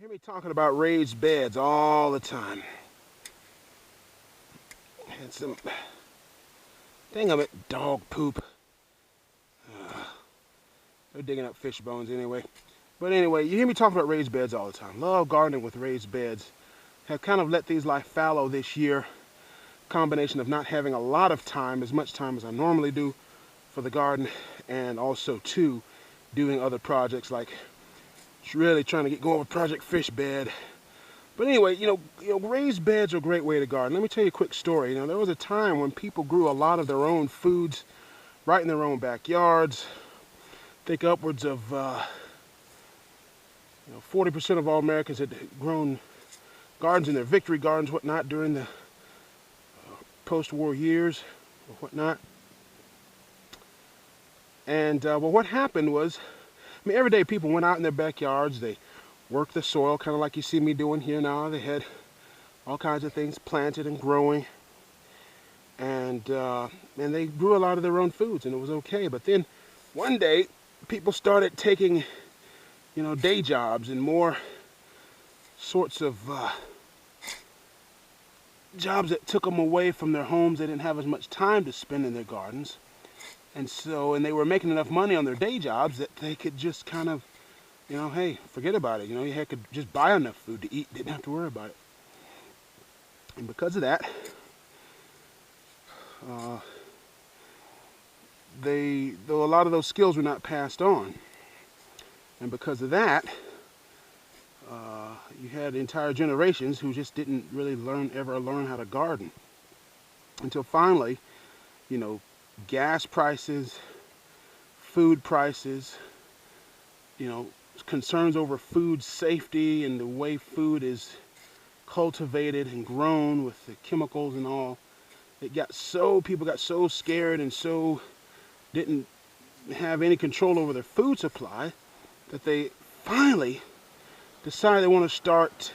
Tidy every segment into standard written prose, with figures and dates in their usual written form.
hear me talking about raised beds all the time. Had some thing of it, dog poop. They're digging up fish bones anyway. But anyway, you hear me talking about raised beds all the time. Love gardening with raised beds. Have kind of let these lie fallow this year. Combination of not having a lot of time, as much time as I normally do for the garden, and also too doing other projects like really trying to get going with Project Fish Bed. But anyway, raised beds are a great way to garden. Let me tell you a quick story. There was a time when people grew a lot of their own foods right in their own backyards. I think upwards of 40% of all Americans had grown gardens in their victory gardens, whatnot, during the post-war years or whatnot. And well, what happened was, every day people went out in their backyards, they worked the soil, kind of like you see me doing here now. They had all kinds of things planted and growing, and they grew a lot of their own foods, and it was okay. But then one day, people started taking, day jobs and more sorts of jobs that took them away from their homes. They didn't have as much time to spend in their gardens. And they were making enough money on their day jobs that they could just kind of, hey, forget about it. You could just buy enough food to eat, didn't have to worry about it. And because of that, though a lot of those skills were not passed on. And because of that, you had entire generations who just didn't really ever learn how to garden. Until finally, gas prices, food prices, concerns over food safety and the way food is cultivated and grown with the chemicals and all. People got so scared and so didn't have any control over their food supply that they finally decided they want to start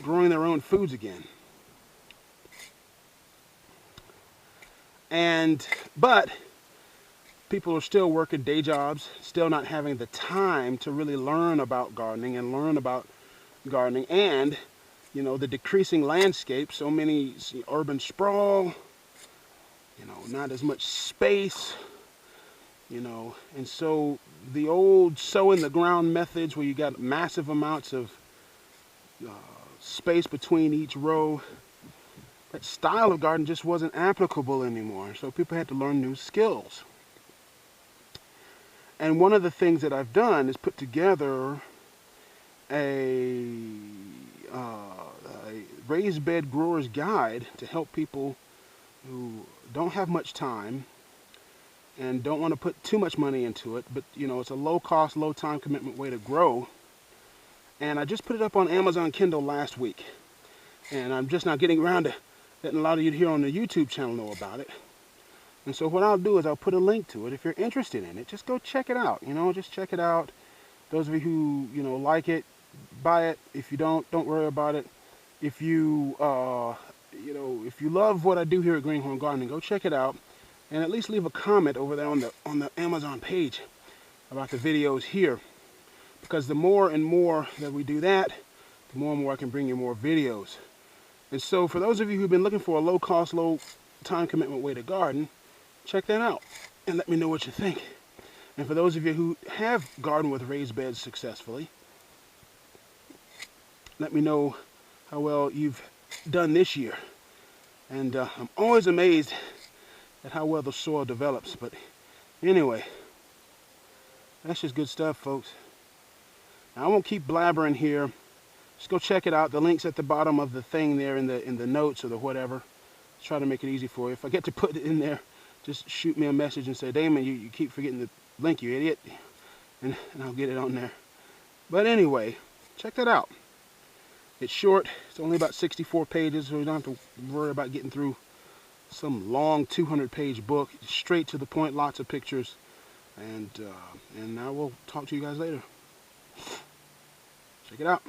growing their own foods again. But people are still working day jobs, still not having the time to really learn about gardening and and the decreasing landscape, so many urban sprawl, not as much space, and so the old sow in the ground methods where you got massive amounts of space between each row, that style of garden just wasn't applicable anymore. So people had to learn new skills. And one of the things that I've done is put together a raised bed grower's guide to help people who don't have much time and don't want to put too much money into it, but it's a low cost, low time commitment way to grow. And I just put it up on Amazon Kindle last week, and I'm just now getting around to letting a lot of you here on the YouTube channel know about it. And so what I'll do is I'll put a link to it. If you're interested in it, just go check it out. Just check it out. Those of you who like it, buy it. If you don't worry about it. If you if you love what I do here at Greenhorn Gardening, go check it out, and at least leave a comment over there on the Amazon page about the videos here, because the more and more that we do that, the more and more I can bring you more videos. And so for those of you who've been looking for a low cost, low time commitment way to garden, check that out and let me know what you think. And for those of you who have gardened with raised beds successfully, let me know how well you've done this year. And I'm always amazed at how well the soil develops. But anyway, that's just good stuff, folks. Now, I won't keep blabbering here. Just go check it out. The link's at the bottom of the thing there in the notes or the whatever. Let's try to make it easy for you. If I get to put it in there, just shoot me a message and say, Damon, you keep forgetting the link, you idiot. And I'll get it on there. But anyway, check that out. It's short. It's only about 64 pages, so you don't have to worry about getting through some long 200-page book. It's straight to the point, lots of pictures. And I will talk to you guys later. Check it out.